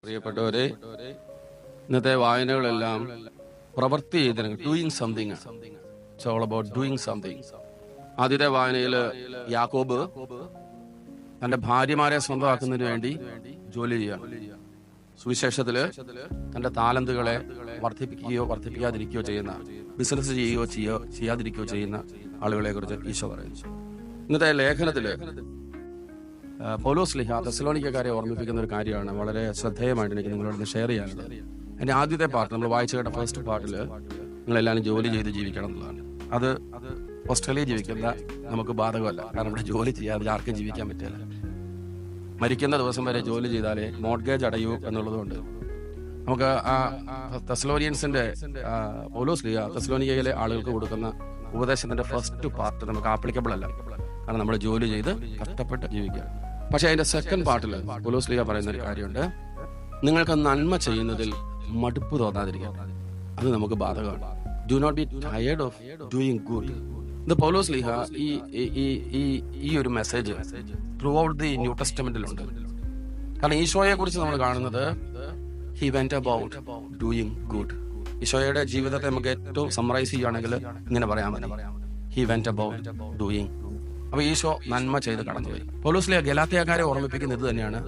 പ്രിയപ്പെട്ടവരെ, ഇന്നത്തെ വായനകളെല്ലാം പ്രവൃത്തി ചെയ്തിരുന്നു, doing something. It's all about doing something. ആദ്യത്തെ വായനയിൽ യാക്കോബ് തന്റെ ഭാര്യമാരെ സ്വന്തമാക്കുന്നതിന് വേണ്ടി ജോലി ചെയ്യാം. സുവിശേഷത്തില് തന്റെ താലന്തുകളെ വർദ്ധിപ്പിക്കുകയോ വർദ്ധിപ്പിക്കാതിരിക്കുകയോ ചെയ്യുന്ന, ബിസിനസ് ചെയ്യുകയോ ചെയ്യാതിരിക്കുകയോ ചെയ്യുന്ന ആളുകളെ കുറിച്ച് ഈശോ പറയുന്നു. ഇന്നത്തെ ലേഖനത്തില് പൗലോസ് ശ്ലീഹ തെസ്സലോനിക്കക്കാരെ ഓർമ്മിപ്പിക്കുന്ന ഒരു കാര്യമാണ് വളരെ ശ്രദ്ധേയമായിട്ട് എനിക്ക് നിങ്ങളോട് ഷെയർ ചെയ്യാനുള്ളത്. എൻ്റെ ആദ്യത്തെ പാർട്ട്, നമ്മൾ വായിച്ചു കേട്ട ഫസ്റ്റ് പാർട്ടിൽ നിങ്ങളെല്ലാവരും ജോലി ചെയ്ത് ജീവിക്കണം എന്നുള്ളതാണ്. അത് ഓസ്ട്രേലിയ ജീവിക്കുന്ന നമുക്ക് ബാധകമല്ല. കാരണം ഇവിടെ ജോലി ചെയ്യാതെ ആർക്കും ജീവിക്കാൻ പറ്റില്ല. മരിക്കുന്ന ദിവസം വരെ ജോലി ചെയ്താലേ മോർഗേജ് അടയൂ എന്നുള്ളതുകൊണ്ട് നമുക്ക് ആ തെസ്സലോനിയൻസിന്റെ പൗലോസ് ശ്ലീഹ തെസ്സലോനിക്കയിലെ ആളുകൾക്ക് കൊടുക്കുന്ന ഉപദേശത്തിന്റെ ഫസ്റ്റ് പാർട്ട് നമുക്ക് ആപ്ലിക്കബിൾ അല്ല. കാരണം നമ്മൾ ജോലി ചെയ്ത് കഷ്ടപ്പെട്ട് ജീവിക്കുക. പക്ഷെ അതിന്റെ സെക്കൻഡ് പാർട്ടിൽ പൗലോസ് ശ്ലീഹ പറയുന്ന ഒരു കാര്യമുണ്ട്, നിങ്ങൾക്ക് നന്മ ചെയ്യുന്നതിൽ മടുപ്പ് തോന്നാതിരിക്കുക. അത് നമുക്ക് ബാധകമാണ്. Do not be tired of doing good. ഇത് പൗലോസ് ശ്ലീഹ ഈ ഒരു message throughout the new ടെസ്റ്റമെന്റിലുണ്ട്. കാരണം ഈശോയെ കുറിച്ച് നമ്മൾ കാണുന്നത് he went about doing good. ഈശോയുടെ ജീവിതത്തെ നമുക്ക് ഏറ്റവും സമ്മറൈസ് ചെയ്യുകയാണെങ്കിൽ ഇങ്ങനെ പറയാൻ പറ്റും, ഹി വെന്റ് അബൌട്ട് ഡൂയിങ്. അപ്പൊ ഈശോ നന്മ ചെയ്ത് കടന്നുപോയി. പൗലോസ് ശ്ലീഹ ഗലാത്യക്കാരെ ഓർമ്മിപ്പിക്കുന്ന ഇത് തന്നെയാണ്,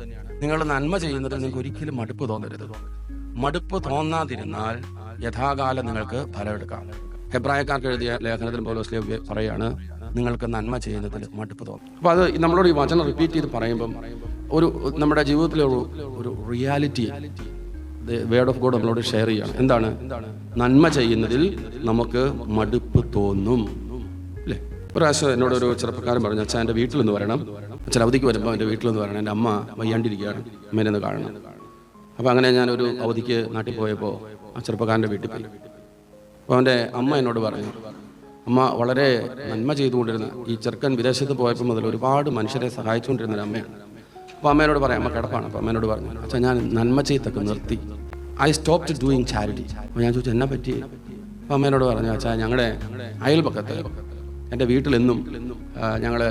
നിങ്ങൾ നന്മ ചെയ്യുന്നതിൽ നിങ്ങൾക്ക് ഒരിക്കലും മടുപ്പ് തോന്നരുത്. മടുപ്പ് തോന്നാതിരുന്നാൽ യഥാകാലം നിങ്ങൾക്ക് ഫലമെടുക്കാം. ഹെബ്രായക്കാർക്ക് എഴുതിയ ലേഖനത്തിൽ പൗലോസ് ശ്ലീഹ പറയാണ്, നിങ്ങൾക്ക് നന്മ ചെയ്യുന്നതിൽ മടുപ്പ് തോന്നും. അപ്പൊ അത് നമ്മളോട് ഈ വചനം റിപ്പീറ്റ് ചെയ്ത് പറയുമ്പം ഒരു നമ്മുടെ ജീവിതത്തിലെ ഒരു റിയാലിറ്റി വേർഡ് ഓഫ് ഗോഡ് നമ്മളോട് ഷെയർ ചെയ്യാണ്. എന്താണ്? നന്മ ചെയ്യുന്നതിൽ നമുക്ക് മടുപ്പ് തോന്നും. അല്ലേ? ഒരു പ്രാവശ്യം എന്നോട് ഒരു ചെറുപ്പക്കാരൻ പറഞ്ഞു, അച്ഛൻ എൻ്റെ വീട്ടിൽ നിന്ന് വരണം, അച്ഛൻ അവധിക്ക് വരുമ്പോൾ എൻ്റെ വീട്ടിൽ നിന്ന് വരണം, എൻ്റെ അമ്മ വയ്യാണ്ടിരിക്കുകയാണ്, അമ്മേനെ ഒന്ന് കാണണം. അപ്പോൾ അങ്ങനെ ഞാനൊരു അവധിക്ക് നാട്ടിൽ പോയപ്പോൾ ആ ചെറുപ്പക്കാരൻ്റെ വീട്ടിൽ പോയി. അപ്പോൾ അവൻ്റെ അമ്മ എന്നോട് പറഞ്ഞു, അമ്മ വളരെ നന്മ ചെയ്തുകൊണ്ടിരുന്ന, ഈ ചെറുക്കൻ വിദേശത്ത് പോയപ്പോൾ മുതൽ ഒരുപാട് മനുഷ്യരെ സഹായിച്ചുകൊണ്ടിരുന്ന ഒരു അമ്മയാണ്. അപ്പോൾ അമ്മേനോട് പറയാം, അമ്മ കിടപ്പാണ്. അപ്പോൾ അമ്മേനോട് പറഞ്ഞു, അച്ഛാ ഞാൻ നന്മ ചെയ്തൊക്കെ നിർത്തി, ഐ സ്റ്റോപ്ഡ് ഡൂയിങ് ചാരിറ്റി. അപ്പോൾ ഞാൻ ചോദിച്ചു, എന്നാ പറ്റി? അപ്പോൾ അമ്മേനോട് പറഞ്ഞു, അച്ഛാ ഞങ്ങളുടെ അയൽപക്കത്ത് എൻ്റെ വീട്ടിലെന്നും ഞങ്ങൾ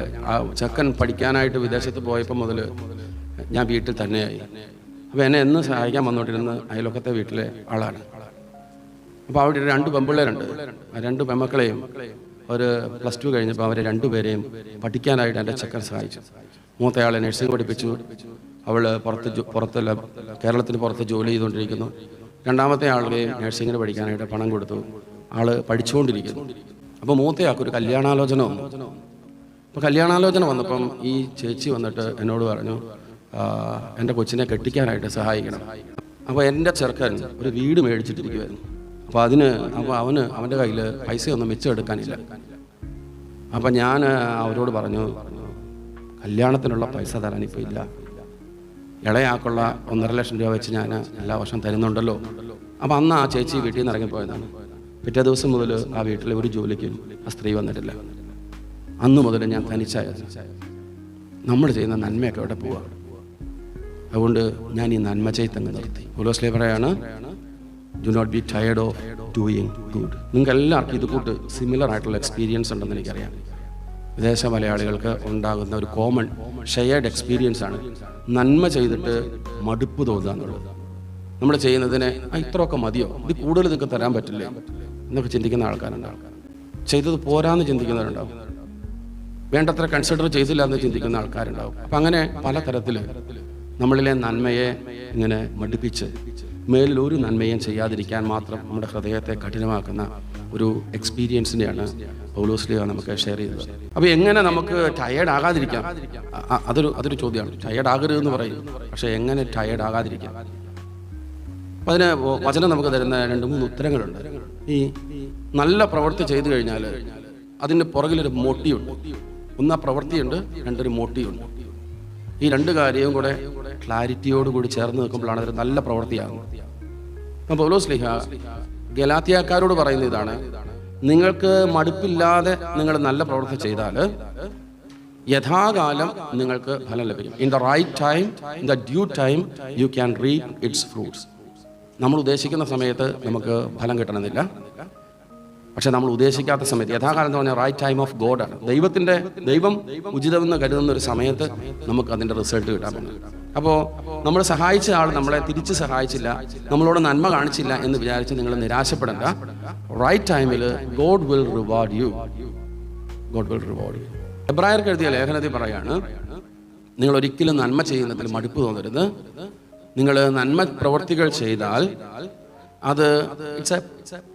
ചെക്കൻ പഠിക്കാനായിട്ട് വിദേശത്ത് പോയപ്പോൾ മുതൽ ഞാൻ വീട്ടിൽ തന്നെയായി. അപ്പോൾ എന്നെ എന്നും സഹായിക്കാൻ വന്നോണ്ടിരുന്ന അയൽപക്കത്തെ വീട്ടിലെ ആളാണ്. അപ്പോൾ അവിടെ 2 പെൺപിള്ളേരുണ്ട്. ആ 2 പെൺമക്കളെയും ഒരു +2 കഴിഞ്ഞപ്പോൾ അവരെ 2 പേരെയും പഠിക്കാനായിട്ട് എൻ്റെ ചെക്കൻ സഹായിച്ചു. മൂത്തയാളെ നഴ്സിംഗ് പഠിപ്പിച്ചു, അവൾ പുറത്തല്ല കേരളത്തിന് പുറത്ത് ജോലി ചെയ്തുകൊണ്ടിരിക്കുന്നു. രണ്ടാമത്തെ ആളുടെയും നഴ്സിങ്ങിന് പഠിക്കാനായിട്ട് പണം കൊടുത്തു, ആള് പഠിച്ചുകൊണ്ടിരിക്കുന്നു. അപ്പോൾ മൂത്തയാൾക്കൊരു കല്യാണാലോചന വന്നു. അപ്പോൾ കല്യാണാലോചന വന്നപ്പം ഈ ചേച്ചി വന്നിട്ട് എന്നോട് പറഞ്ഞു, എൻ്റെ കൊച്ചിനെ കെട്ടിക്കാനായിട്ട് സഹായിക്കണം. അപ്പോൾ എൻ്റെ ചെറുക്കൻ ഒരു വീട് മേടിച്ചിട്ടിരിക്കുമായിരുന്നു. അപ്പോൾ അവൻ്റെ കയ്യിൽ പൈസയൊന്നും മിച്ചമെടുക്കാനില്ല. അപ്പം ഞാൻ അവരോട് പറഞ്ഞു, കല്യാണത്തിനുള്ള പൈസ തരാനിപ്പോൾ ഇല്ല, ഇളയാൾക്കുള്ള 1.5 ലക്ഷം രൂപ വെച്ച് ഞാൻ എല്ലാ വർഷം തരുന്നുണ്ടല്ലോ. അപ്പം അന്ന് ആ ചേച്ചി വീട്ടിൽ നിന്ന് ഇറങ്ങിപ്പോയതാണ്. പിറ്റേ ദിവസം മുതൽ ആ വീട്ടിലെ ഒരു ജോലിക്കും ആ സ്ത്രീ വന്നിട്ടില്ല. അന്ന് മുതൽ ഞാൻ തനിച്ചായിരുന്നു. നമ്മൾ ചെയ്യുന്ന നന്മയൊക്കെ അവിടെ പോവുക. അതുകൊണ്ട് ഞാൻ ഈ നന്മ ചെയ്തങ്ങ് നിർത്തി. പൗലോസ് ശ്ലീഹ പറയാണ്, do not be tired of doing good. നിങ്ങൾക്ക് എല്ലാവർക്കും ഇത് കൂട്ട് സിമിലർ ആയിട്ടുള്ള എക്സ്പീരിയൻസ് ഉണ്ടെന്ന് എനിക്കറിയാം. വിദേശ മലയാളികൾക്ക് ഉണ്ടാകുന്ന ഒരു കോമൺ ഷെയർഡ് എക്സ്പീരിയൻസ് ആണ് നന്മ ചെയ്തിട്ട് മടുപ്പ് തോന്നുക എന്നുള്ളത്. നമ്മൾ ചെയ്യുന്നതിനെ ഇത്രയൊക്കെ മതിയോ, ഇത് കൂടുതൽ നിങ്ങൾക്ക് തരാൻ പറ്റില്ലേ എന്നൊക്കെ ചിന്തിക്കുന്ന ആൾക്കാരുണ്ടാവും. ചെയ്തത് പോരാന്ന് ചിന്തിക്കുന്നവരുണ്ടാവും, വേണ്ടത്ര കൺസിഡർ ചെയ്തില്ല എന്ന് ചിന്തിക്കുന്ന ആൾക്കാരുണ്ടാവും. അപ്പം അങ്ങനെ പലതരത്തിൽ നമ്മളിലെ നന്മയെ ഇങ്ങനെ മടുപ്പിച്ച് മേലിൽ ഒരു നന്മയും ചെയ്യാതിരിക്കാൻ മാത്രം നമ്മുടെ ഹൃദയത്തെ കഠിനമാക്കുന്ന ഒരു എക്സ്പീരിയൻസിനെയാണ് പൗലോസ് ശ്ലീഹ നമുക്ക് ഷെയർ ചെയ്തത്. അപ്പോൾ എങ്ങനെ നമുക്ക് ടയേർഡ് ആകാതിരിക്കാം? അതൊരു ചോദ്യമാണ്. ടയേർഡ് ആകരുത് എന്ന് പറയും, പക്ഷേ എങ്ങനെ ടയേർഡ് ആകാതിരിക്കാം? അപ്പം അതിന് വചനം നമുക്ക് തരുന്ന 2-3 ഉത്തരങ്ങളുണ്ട്. ഈ നല്ല പ്രവൃത്തി ചെയ്തു കഴിഞ്ഞാൽ അതിൻ്റെ പുറകിലൊരു മോട്ടീവുണ്ട്. ഒന്ന് ആ പ്രവൃത്തിയുണ്ട്, 2 ഒരു മോട്ടീവുണ്ട്. ഈ 2 കാര്യവും കൂടെ ക്ലാരിറ്റിയോടുകൂടി ചേർന്ന് നിൽക്കുമ്പോഴാണ് അതൊരു നല്ല പ്രവൃത്തിയാകുന്നത്. അപ്പം പൗലോസ് ശ്ലീഹ ഗലാത്യക്കാരോട് പറയുന്ന ഇതാണ്, നിങ്ങൾക്ക് മടുപ്പില്ലാതെ നിങ്ങൾ നല്ല പ്രവൃത്തി ചെയ്താൽ യഥാകാലം നിങ്ങൾക്ക് ഫലം ലഭിക്കും. In the right time, in the due time you can reap its fruits. നമ്മൾ ഉദ്ദേശിക്കുന്ന സമയത്ത് നമുക്ക് ഫലം കിട്ടണമെന്നില്ല, പക്ഷെ നമ്മൾ ഉദ്ദേശിക്കാത്ത സമയത്ത്, യഥാകാലം എന്ന് പറഞ്ഞാൽ റൈറ്റ് ടൈം ഓഫ് ഗോഡാണ്. ദൈവം ഉചിതമെന്ന് കരുതുന്ന ഒരു സമയത്ത് നമുക്ക് അതിൻ്റെ റിസൾട്ട് കിട്ടാൻ പറ്റും. അപ്പോൾ നമ്മൾ സഹായിച്ച ആൾ നമ്മളെ തിരിച്ച് സഹായിച്ചില്ല, നമ്മളോട് നന്മ കാണിച്ചില്ല എന്ന് വിചാരിച്ച് നിങ്ങൾ നിരാശപ്പെടേണ്ട. റൈറ്റ് ടൈമിൽ God will reward you. God will reward you. എബ്രായർക്ക് എഴുതിയ ലേഖനത്തിൽ പറയാണ്, നിങ്ങൾ ഒരിക്കലും നന്മ ചെയ്യുന്നതിൽ മടുപ്പ് തോന്നരുത്. നിങ്ങൾ നന്മ പ്രവർത്തികൾ ചെയ്താൽ അത് it's a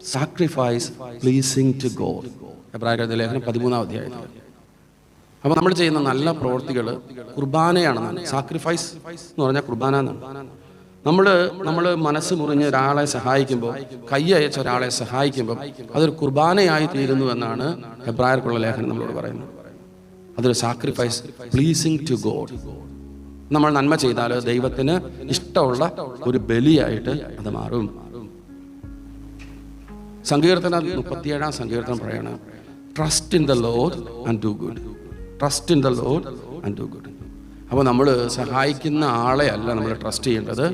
sacrifice pleasing to God. എബ്രായർക്ക് എഴുതിയ ലേഖനം 13-ാം അധ്യായത്തിൽ. അപ്പോൾ നമ്മൾ ചെയ്യുന്ന നല്ല പ്രവൃത്തികൾ കുർബാനയാണെന്നാണ്. സാക്രിഫൈസ് എന്ന് പറഞ്ഞാൽ കുർബാന എന്നാണ്. നമ്മൾ മനസ്സ് മുറിഞ്ഞ് ഒരാളെ സഹായിക്കുമ്പോൾ, കൈ അയച്ച ഒരാളെ സഹായിക്കുമ്പോൾ അതൊരു കുർബാനയായി തീരുന്നു എന്നാണ് എബ്രായർക്കുള്ള ലേഖനം നമ്മളോട് പറയുന്നത്. അതൊരു സാക്രിഫൈസ് പ്ലീസിങ് ടു ഗോഡ്. നമ്മൾ നന്മ ചെയ്താൽ ദൈവത്തിന് ഇഷ്ടമുള്ള ഒരു ബലിയായിട്ട് അത് മാറും. സങ്കീർത്തനം 37-ാം സങ്കീർത്തനം പറയാണ്, trust in the Lord and do good. Trust in the Lord and do good. അപ്പോൾ നമ്മൾ സഹായിക്കുന്ന ആളെ അല്ല നമ്മൾ ട്രസ്റ്റ് ചെയ്യേണ്ടത്,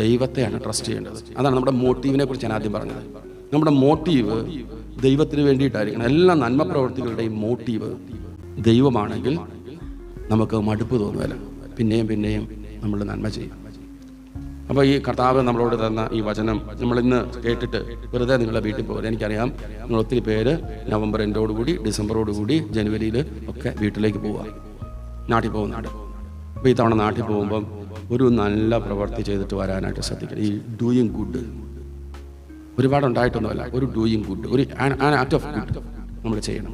ദൈവത്തെയാണ് ട്രസ്റ്റ് ചെയ്യേണ്ടത്. അതാണ് നമ്മുടെ മോട്ടീവിനെ കുറിച്ച് ഞാൻ ആദ്യം പറഞ്ഞത്. നമ്മുടെ മോട്ടീവ് ദൈവത്തിന് വേണ്ടിയിട്ടായിരിക്കണം. എല്ലാ നന്മ പ്രവർത്തികളുടെയും മോട്ടീവ് ദൈവമാണെങ്കിൽ നമുക്ക് മടുപ്പ് തോന്നുകയില്ല, പിന്നെയും നമ്മൾ നന്മ ചെയ്യും. അപ്പോൾ ഈ കർത്താവ് നമ്മളോട് തന്ന ഈ വചനം നമ്മളിന്ന് കേട്ടിട്ട് വെറുതെ നിങ്ങളുടെ വീട്ടിൽ പോകരുത്. എനിക്കറിയാം നിങ്ങൾ ഒത്തിരി പേര് നവംബർ എൻഡോടുകൂടി ഡിസംബറോടുകൂടി ജനുവരിയിൽ ഒക്കെ വീട്ടിലേക്ക് പോവുക, നാട്ടിൽ പോകുന്നുണ്ട്. അപ്പോൾ ഈ തവണ നാട്ടിൽ പോകുമ്പം ഒരു നല്ല പ്രവൃത്തി ചെയ്തിട്ട് വരാനായിട്ട് ശ്രദ്ധിക്കണം. ഈ ഡൂയിങ് ഗുഡ് ഒരുപാടുണ്ടായിട്ടൊന്നുമല്ല, ഒരു ഡൂയിങ് ഗുഡ്, ഒരു ആക്ട് ഓഫ് ഗുഡ് നമ്മൾ ചെയ്യണം.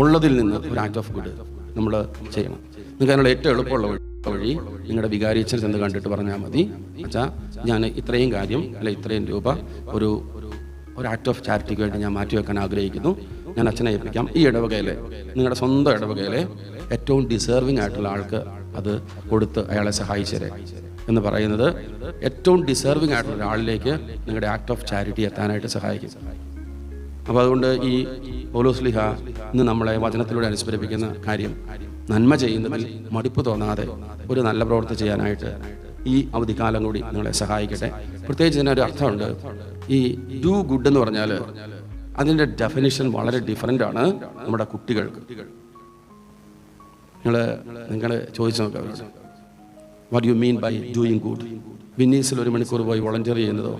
ഉള്ളതിൽ നിന്ന് ഒരു ആക്ട് ഓഫ് ഗുഡ് നമ്മൾ ചെയ്യണം. നിങ്ങൾക്ക് അതിനുള്ള ഏറ്റവും എളുപ്പമുള്ള വഴി നിങ്ങളുടെ വികാരിയച്ഛൻ ചെന്ന് കണ്ടിട്ട് പറഞ്ഞാൽ മതി, അച്ഛാ ഞാൻ ഇത്രയും കാര്യം അല്ലെ ഇത്രയും രൂപ ഒരു ആക്ട് ഓഫ് ചാരിറ്റിക്ക് വേണ്ടി ഞാൻ മാറ്റിവെക്കാൻ ആഗ്രഹിക്കുന്നു, ഞാൻ അച്ഛനെ ഏൽപ്പിക്കാം. ഈ ഇടവകയിലെ, നിങ്ങളുടെ സ്വന്തം ഇടവകയിലെ ഏറ്റവും ഡിസേർവിംഗ് ആയിട്ടുള്ള ആൾക്ക് അത് കൊടുത്ത് അയാളെ സഹായിച്ചേരെ എന്ന് പറയുന്നത് ഏറ്റവും ഡിസേർവിംഗ് ആയിട്ടുള്ള ഒരാളിലേക്ക് നിങ്ങളുടെ ആക്ട് ഓഫ് ചാരിറ്റി എത്താനായിട്ട് സഹായിക്കും. അപ്പോൾ അതുകൊണ്ട് ഈ പൗലോസ്ലീഹ ഇന്ന് നമ്മളെ വചനത്തിലൂടെ അനുസ്മരിപ്പിക്കുന്ന കാര്യം, നന്മ ചെയ്യുന്നതിൽ മടുപ്പ് തോന്നാതെ ഒരു നല്ല പ്രവൃത്തി ചെയ്യാനായിട്ട് ഈ അവധിക്കാലം കൂടി നിങ്ങളെ സഹായിക്കട്ടെ. പ്രത്യേകിച്ച് ഇതിനൊരു അർത്ഥമുണ്ട്. ഈ ഡു ഗുഡ് എന്ന് പറഞ്ഞാൽ അതിൻ്റെ ഡെഫിനിഷൻ വളരെ ഡിഫറൻ്റ് ആണ് നമ്മുടെ കുട്ടികൾക്ക്. നിങ്ങൾ ചോദിച്ചു നോക്കാം അവരോട്, what you mean by doing good? വിന്നീസിൽ 1 മണിക്കൂർ പോയി വോളണ്ടിയർ ചെയ്യുന്നതോ,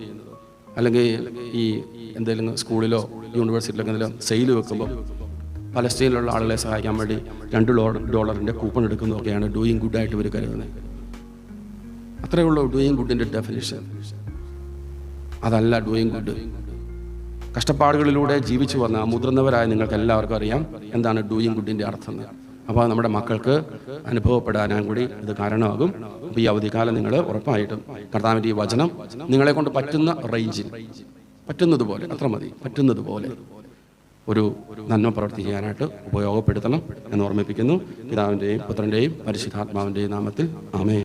അല്ലെങ്കിൽ ഈ എന്തെങ്കിലും സ്കൂളിലോ യൂണിവേഴ്സിറ്റിയിലോ എന്തെങ്കിലും സെയിൽ വെക്കുമ്പോൾ പലസ്തീനിലുള്ള ആളുകളെ സഹായിക്കാൻ വേണ്ടി $2 കൂപ്പൺ എടുക്കുന്നതൊക്കെയാണ് ഡൂയിങ് ഗുഡായിട്ട് ഇവർ കരുതുന്നത്. അത്രയേ ഉള്ളൂ ഡൂയിങ് ഗുഡിൻ്റെ ഡെഫിനിഷൻ. അതല്ല ഡൂയിങ് ഗുഡ്. കഷ്ടപ്പാടുകളിലൂടെ ജീവിച്ചു വന്ന മുതിർന്നവരായ നിങ്ങൾക്ക് എല്ലാവർക്കും അറിയാം എന്താണ് ഡൂയിങ് ഗുഡിൻ്റെ അർത്ഥം. അപ്പോൾ നമ്മുടെ മക്കൾക്ക് അനുഭവപ്പെടാനും കൂടി ഇത് കാരണമാകും. അപ്പോൾ ഈ അവധിക്കാലം നിങ്ങൾ ഉറപ്പായിട്ടും കർത്താവിൻ്റെ ഈ വചനം നിങ്ങളെ കൊണ്ട് പറ്റുന്ന റേഞ്ചിൽ, പറ്റുന്നതുപോലെ, അത്ര മതി, പറ്റുന്നതുപോലെ ഒരു നന്മ പ്രവൃത്തി ചെയ്യാനായിട്ട് ഉപയോഗപ്പെടുത്തണം എന്ന് ഓർമ്മിപ്പിക്കുന്നു. പിതാവിൻ്റെയും പുത്രൻ്റെയും പരിശുദ്ധാത്മാവിൻ്റെയും നാമത്തിൽ ആമേൻ.